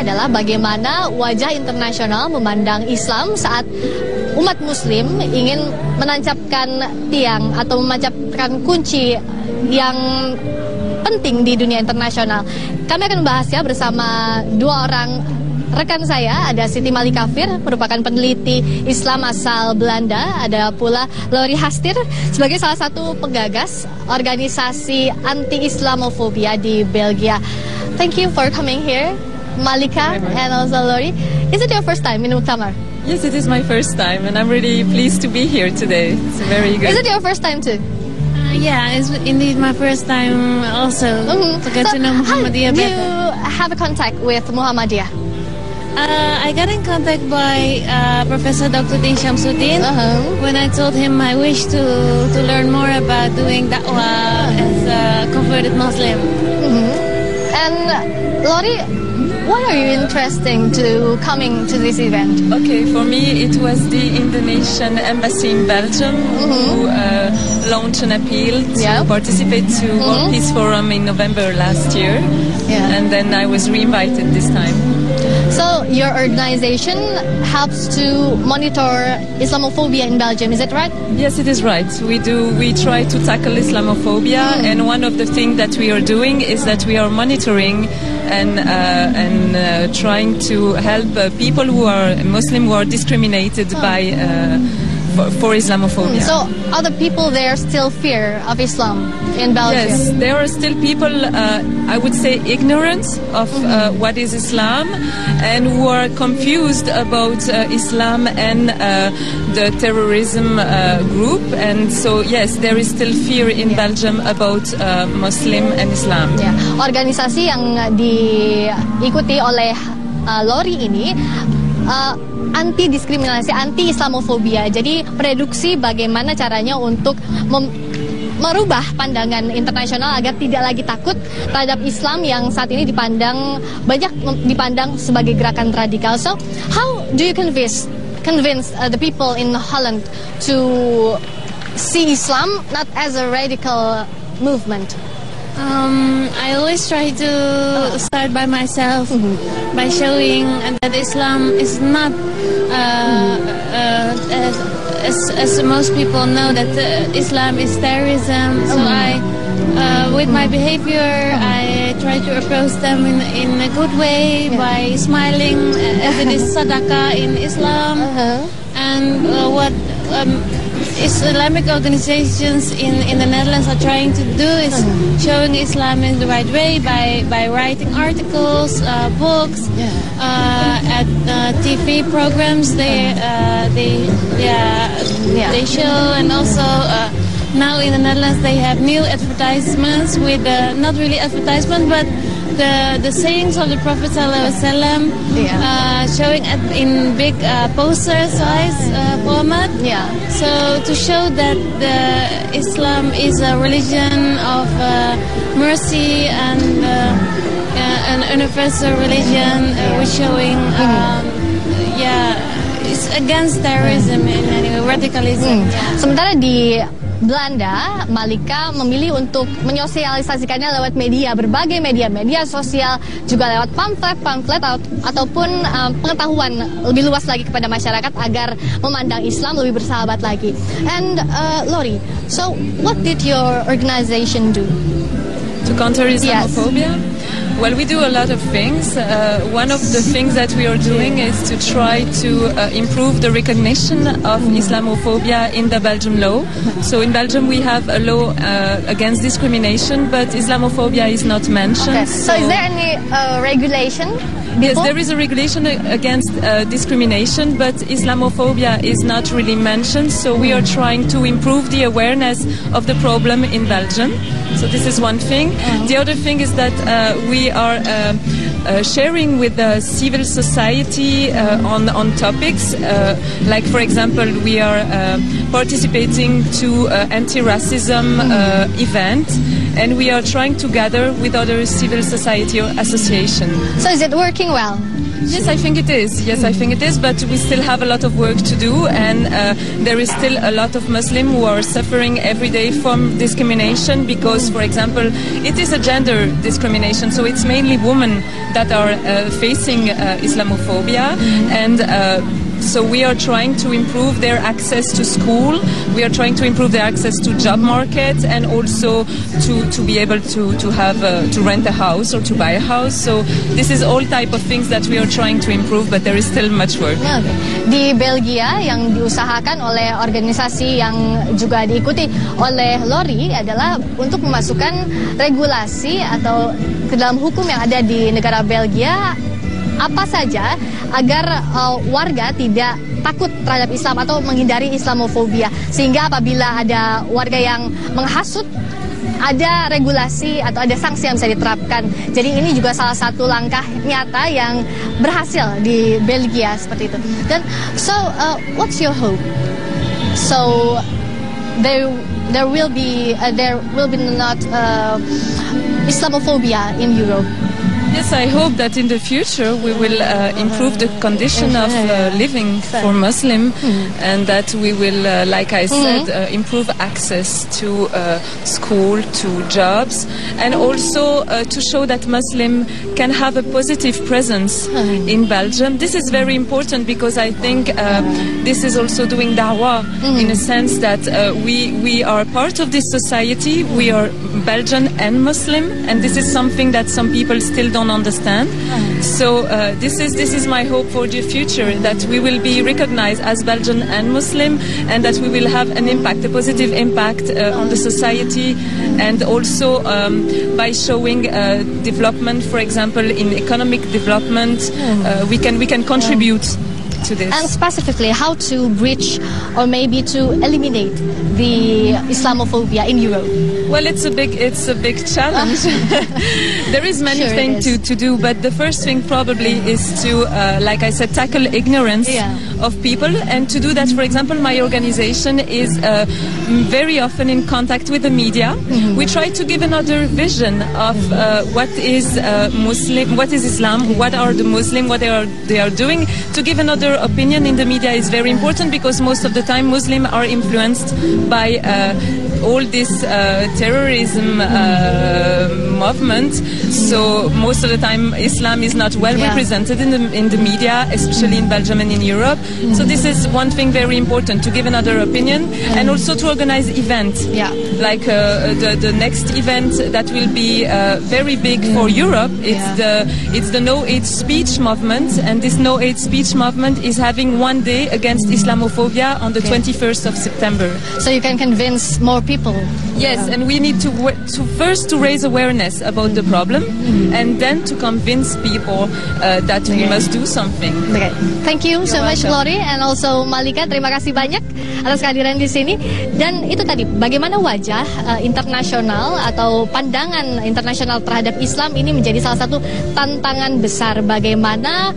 adalah bagaimana wajah internasional memandang Islam saat umat Muslim ingin menancapkan tiang atau menancapkan kunci yang penting di dunia internasional. Kami akan membahasnya bersama dua orang rekan saya. Ada Siti Malika Fir, merupakan peneliti Islam asal Belanda. Ada pula Laurie Hastir sebagai salah satu penggagas organisasi anti-Islamofobia di Belgia. Thank you for coming here, Malika and also Laurie. Is it your first time in Muktamar? Yes, it is my first time, and I'm really pleased to be here today. It's very good. Is it your first time too? Yeah, it's indeed my first time also to get to know Muhammadiyah better. Do you have a contact with Muhammadiyah? I got in contact by Professor Dr. Din Shamsuddin when I told him I wish to learn more about doing da'wah as a converted Muslim. And Laurie, why are you interested to coming to this event? Okay, for me it was the Indonesian embassy in Belgium who launched an appeal to participate to World Peace Forum in November last year, and then I was re-invited this time. So your organization helps to monitor Islamophobia in Belgium, is that right? Yes, it is right. We try to tackle Islamophobia, and one of the things that we are doing is that we are monitoring and trying to help people who are Muslim who are discriminated by for Islamophobia. So other people there still fear of Islam in Belgium? Yes, there are still people, I would say, ignorant of what is Islam and who are confused about Islam and the terrorism group. And so, yes, there is still fear in Belgium about Muslim and Islam. Organisasi yang diikuti oleh Laurie ini anti diskriminasi, anti Islamofobia. Jadi prediksi bagaimana caranya untuk merubah pandangan internasional agar tidak lagi takut terhadap Islam yang saat ini banyak dipandang sebagai gerakan radikal. So, how do you convince the people in Holland to see Islam not as a radical movement? I always try to start by myself by showing that Islam is not as most people know that Islam is terrorism. So with my behavior, I try to approach them in a good way by smiling, as it is sadaqah in Islam, and what Islamic organizations in the Netherlands are trying to do is showing Islam in the right way by writing articles, books, at TV programs they show, and also now in the Netherlands they have new advertisements with not really advertisement but the sayings of the Prophet ﷺ showing in big poster size format. So to show that Islam is a religion of mercy and an universal religion, we're showing it's against terrorism and radicalism. Sementara di Belanda, Malika memilih untuk menyosialisasikannya lewat berbagai media sosial, juga lewat pamflet ataupun pengetahuan lebih luas lagi kepada masyarakat agar memandang Islam lebih bersahabat lagi. And Laurie, so what did your organization do to counter Islamophobia? Well, we do a lot of things. One of the things that we are doing is to try to improve the recognition of Islamophobia in the Belgian law. So in Belgium we have a law against discrimination, but Islamophobia is not mentioned. So is there any regulation? Yes, there is a regulation against discrimination, but Islamophobia is not really mentioned. So we are trying to improve the awareness of the problem in Belgium. So this is one thing. The other thing is that we are sharing with the civil society on topics. Like, for example, we are participating to anti-racism event, and we are trying to gather with other civil society associations. So is it working well? Yes, I think it is. Yes, I think it is. But we still have a lot of work to do, and there is still a lot of Muslims who are suffering every day from discrimination because, for example, it is a gender discrimination. So it's mainly women that are facing Islamophobia, and so we are trying to improve their access to school. We are trying to improve their access to job market, and also to be able to have to rent a house or to buy a house. So this is all type of things that we are trying to improve, but there is still much work. Okay. Di Belgia yang diusahakan oleh organisasi yang juga diikuti oleh Lori adalah untuk memasukkan regulasi atau ke dalam hukum yang ada di negara Belgia apa saja agar warga tidak takut terhadap Islam atau menghindari Islamofobia, sehingga apabila ada warga yang menghasut ada regulasi atau ada sanksi yang bisa diterapkan. Jadi ini juga salah satu langkah nyata yang berhasil di Belgia seperti itu. Dan what's your hope? So there will be not Islamophobia in Europe. Yes, I hope that in the future we will improve the condition of living for Muslim, and that we will, like I said, improve access to school, to jobs, and also to show that Muslim can have a positive presence in Belgium. This is very important because I think this is also doing da'wah in a sense that we are part of this society. We are Belgian and Muslim, and this is something that some people still don't understand. So this is my hope for the future, that we will be recognized as Belgian and Muslim, and that we will have an impact, a positive impact on the society, and also by showing development, for example, in economic development, we can contribute to this. And specifically, how to bridge or maybe to eliminate the Islamophobia in Europe? Well, it's a big challenge. There is many things to do, but the first thing probably is to, like I said, tackle ignorance of people. And to do that, for example, my organization is very often in contact with the media. We try to give another vision of what is Muslim, what is Islam, what are the Muslim, what they are doing. To give another opinion in the media is very important, because most of the time Muslims are influenced by all this terrorism movement. So most of the time Islam is not well represented in the media, especially in Belgium and in Europe. So this is one thing very important, to give another opinion, and also to organize events. Like the next event that will be very big for Europe. It's the No Hate Speech movement, and this No Hate Speech movement is having one day against Islamophobia on the 21st of September. So you can convince more people. Yes, and we need to first to raise awareness about the problem, and then to convince people that we must do something. Okay. Thank you so much, Lori, and also Malika. Terima kasih banyak atas kehadiran di sini. Dan itu tadi, bagaimana wajah internasional atau pandangan internasional terhadap Islam ini menjadi salah satu tantangan besar. Bagaimana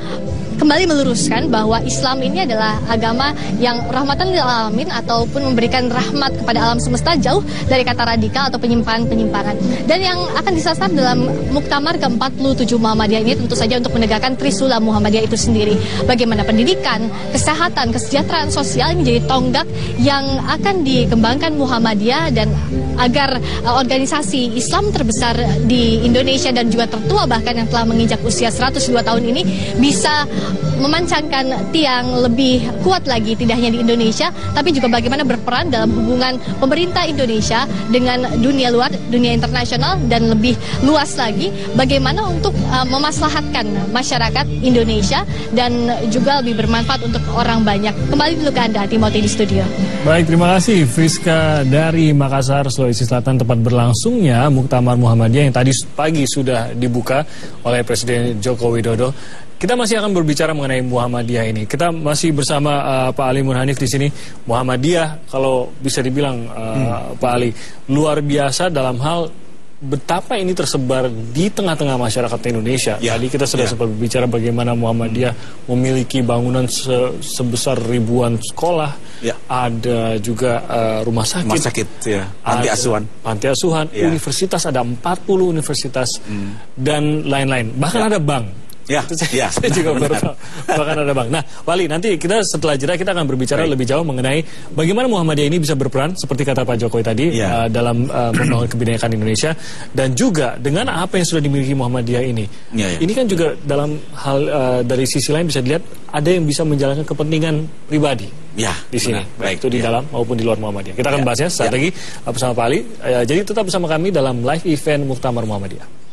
kembali meluruskan bahwa Islam ini adalah agama yang rahmatan lil alamin, ataupun memberikan rahmat kepada alam semesta, jauh dari kata radikal atau penyimpangan. Dan yang akan disasar dalam Muktamar ke-47 Muhammadiyah ini tentu saja untuk menegakkan Trisula Muhammadiyah itu sendiri. Bagaimana pendidikan, kesehatan, kesejahteraan sosial ini menjadi tonggak yang akan dikembangkan Muhammadiyah, dan agar organisasi Islam terbesar di Indonesia dan juga tertua bahkan yang telah menginjak usia 102 tahun ini bisa memancangkan tiang lebih kuat lagi, tidak hanya di Indonesia, tapi juga bagaimana berperan dalam hubungan pemerintah Indonesia dengan dunia luar, dunia internasional, dan lebih luas lagi, bagaimana untuk memaslahatkan masyarakat Indonesia dan juga lebih bermanfaat untuk orang banyak. Kembali dulu ke Anda, Timothy, di studio. Baik, terima kasih Friska dari Makassar, Sulawesi Selatan, tempat berlangsungnya Muktamar Muhammadiyah yang tadi pagi sudah dibuka oleh Presiden Joko Widodo. Kita masih akan berbicara mengenai Muhammadiyah ini. Kita masih bersama Pak Ali Munhanif di sini. Muhammadiyah, kalau bisa dibilang Pak Ali, luar biasa dalam hal betapa ini tersebar di tengah-tengah masyarakat Indonesia. Tadi kita sudah sempat berbicara bagaimana Muhammadiyah memiliki bangunan sebesar ribuan sekolah. Ada juga rumah sakit, panti asuhan, universitas, ada 40 universitas dan lain-lain. Bahkan ada bank. Ya, Saya juga baru tahu. Bahkan ada Bang. Nah, Wali, nanti kita setelah jeda kita akan berbicara lebih jauh mengenai bagaimana Muhammadiyah ini bisa berperan seperti kata Pak Jokowi tadi dalam membangun kebinekaan Indonesia, dan juga dengan apa yang sudah dimiliki Muhammadiyah ini. Ini kan juga dalam hal dari sisi lain bisa dilihat ada yang bisa menjalankan kepentingan pribadi. Di sini, baik itu di dalam maupun di luar Muhammadiyah. Kita akan bahasnya saat lagi bersama Pak Ali. Jadi tetap bersama kami dalam live event Muktamar Muhammadiyah.